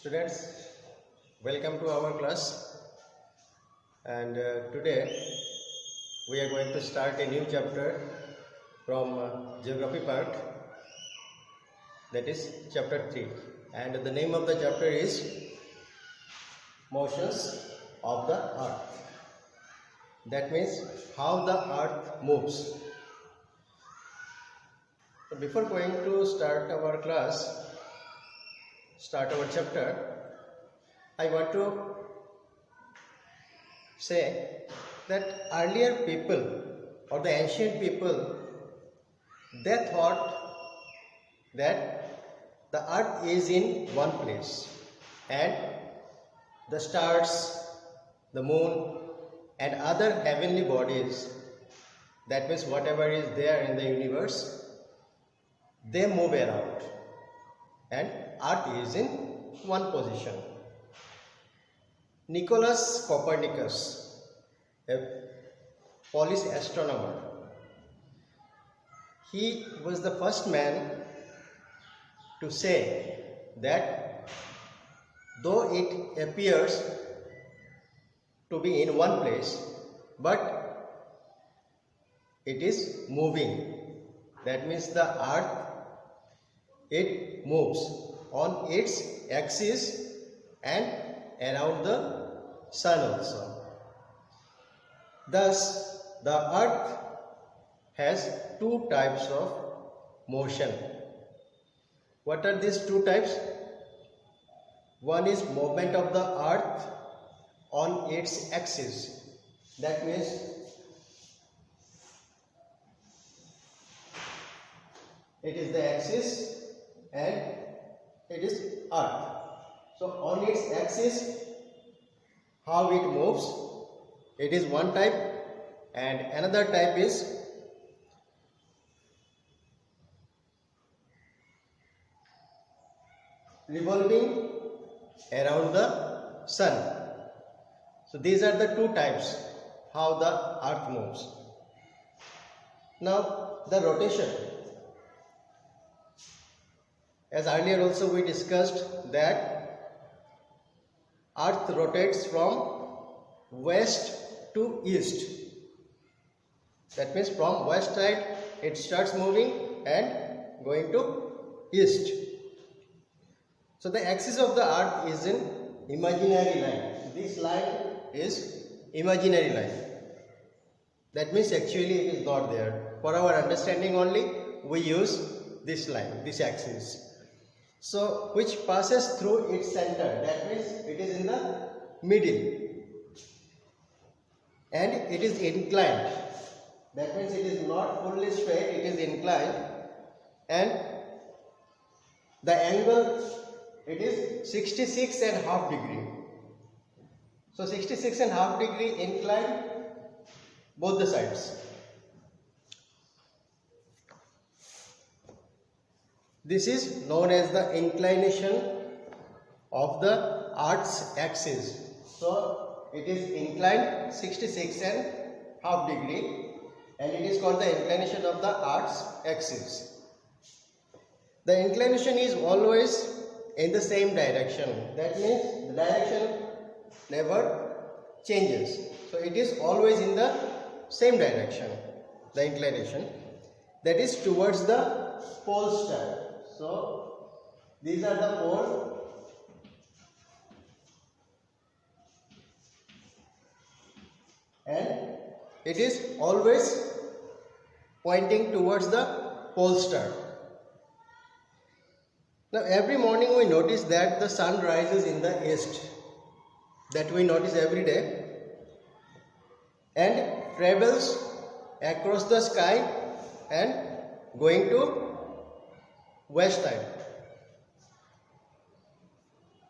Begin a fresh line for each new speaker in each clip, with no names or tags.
Students, welcome to our class, and today we are going to start a new chapter from geography part, that is chapter 3, and the name of the chapter is motions of the earth. That means how the earth moves. So before going to start our chapter, I want to say that earlier people or the ancient people, they thought that the earth is in one place and the stars, the moon and other heavenly bodies, that means whatever is there in the universe, they move around and earth is in one position. Nicholas Copernicus, a Polish astronomer, he was the first man to say that though it appears to be in one place, but it is moving. That means the earth, it moves on its axis and around the sun also. Thus, the earth has two types of motion. What are these two types? One is movement of the earth on its axis. That means it is the axis and it is earth. So on its axis, how it moves, it is one type, and another type is revolving around the sun. So these are the two types how the earth moves. Now the rotation. As earlier also we discussed that earth rotates from west to east. That means from west side it starts moving and going to east. So the axis of the earth is an imaginary line. This line is imaginary line. That means actually it is not there. For our understanding only, we use this line, this axis. So which passes through its center, that means it is in the middle and it is inclined. That means it is not fully straight, it is inclined, and the angle, it is 66.5 degree. So 66.5 degree inclined both the sides. This is known as the inclination of the earth's axis. So it is inclined 66.5 degree and it is called the inclination of the earth's axis. The inclination is always in the same direction. That means the direction never changes. So it is always in the same direction, the inclination, that is towards the pole star. So these are the poles and it is always pointing towards the pole star. Now every morning we notice that the sun rises in the east. That we notice every day and travels across the sky and going to west side.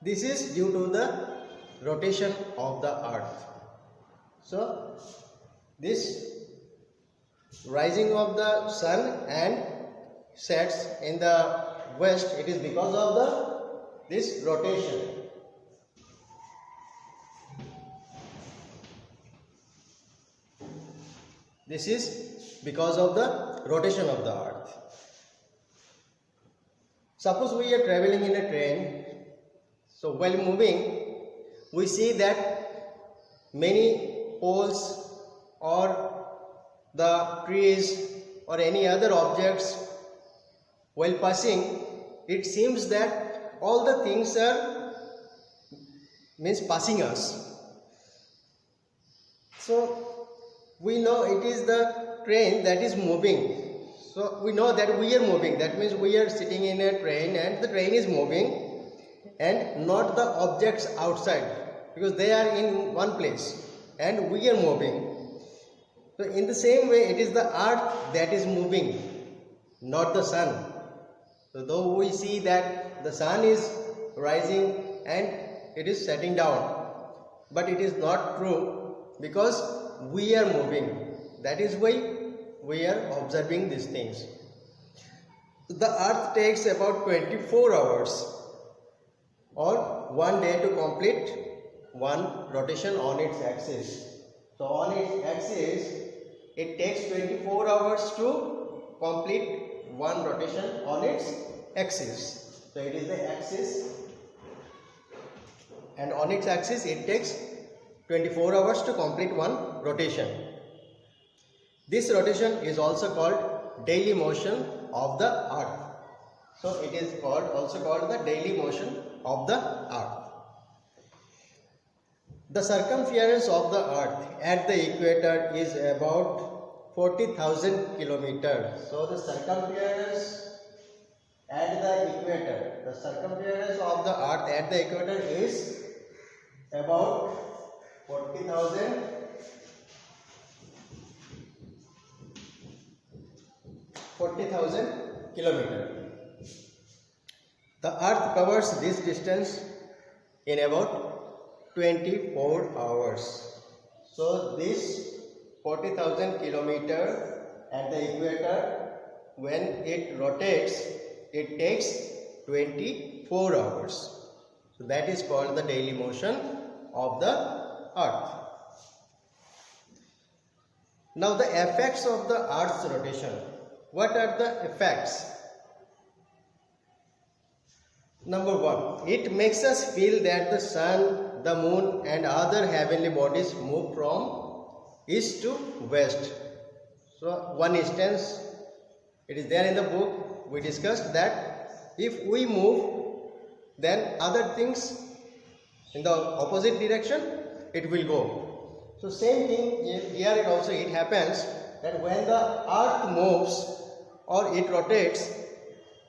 This is due to the rotation of the earth. So this rising of the sun and sets in the west, it is because of this rotation. This is because of the rotation of the earth. Suppose we are traveling in a train, So while moving, we see that many poles or the trees or any other objects, while passing, it seems that all the things are passing us. So we know it is the train that is moving. So we know that we are moving. That means we are sitting in a train and the train is moving, and not the objects outside, because they are in one place and we are moving. So in the same way, it is the earth that is moving, not the sun. So though we see that the sun is rising and it is setting down, but it is not true, because we are moving. That is why we are observing these things. The earth takes about 24 hours or 1 day to complete one rotation on its axis. So on its axis, it takes 24 hours to complete one rotation on its axis. So it is the axis, and on its axis it takes 24 hours to complete one rotation. This rotation is also called daily motion of the earth. So it is also called the daily motion of the earth. The circumference of the earth at the equator is about 40,000 kilometers. So the circumference at the equator, the circumference of the earth at the equator is about 40,000 kilometers. The earth covers this distance in about 24 hours. So this 40,000 kilometers at the equator, when it rotates, it takes 24 hours. So that is called the daily motion of the earth. Now the effects of the earth's rotation. What are the effects? Number one, it makes us feel that the sun, the moon and other heavenly bodies move from east to west. So one instance, it is there in the book, we discussed that if we move, then other things in the opposite direction, it will go. So same thing here, it happens that when the earth moves or it rotates,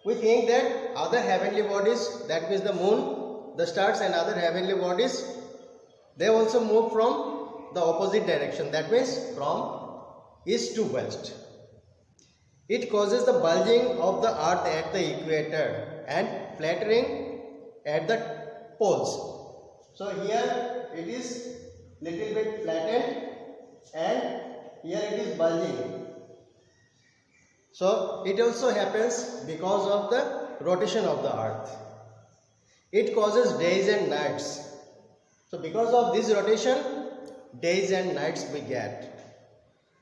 we think that other heavenly bodies, that means the moon, the stars and other heavenly bodies, they also move from the opposite direction, that means from east to west. It causes the bulging of the earth at the equator and flattering at the poles. So here it is little bit flattened and here it is bulging. So it also happens because of the rotation of the earth. It causes days and nights. So because of this rotation, days and nights we get.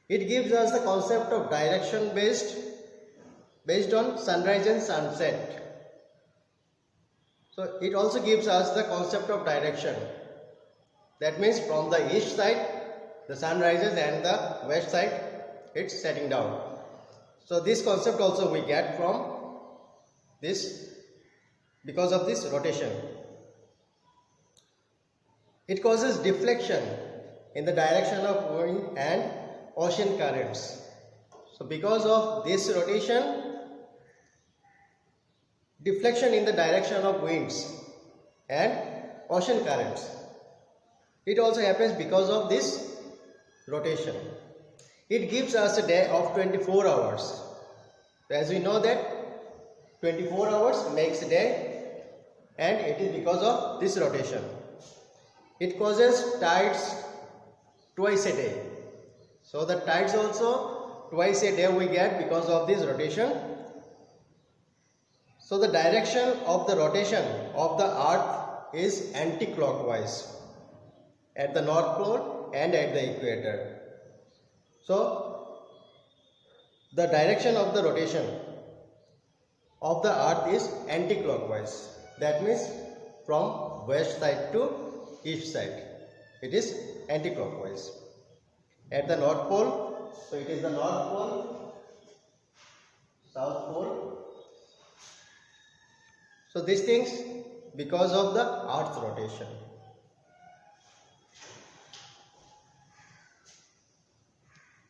It gives us the concept of direction based on sunrise and sunset. So it also gives us the concept of direction. That means from the east side the sun rises and the west side it's setting down. So this concept also we get from this because of this rotation. It causes deflection in the direction of wind and ocean currents. So because of this rotation, deflection in the direction of winds and ocean currents. It also happens because of this rotation. It gives us a day of 24 hours. As we know that 24 hours makes a day, and it is because of this rotation. It causes tides twice a day. So the tides also twice a day we get because of this rotation. So the direction of the rotation of the earth is anti-clockwise at the north pole and at the equator. So the direction of the rotation of the earth is anti-clockwise. That means from west side to east side. It is anti-clockwise. At the North Pole, so it is the North Pole, South Pole. So these things because of the Earth rotation.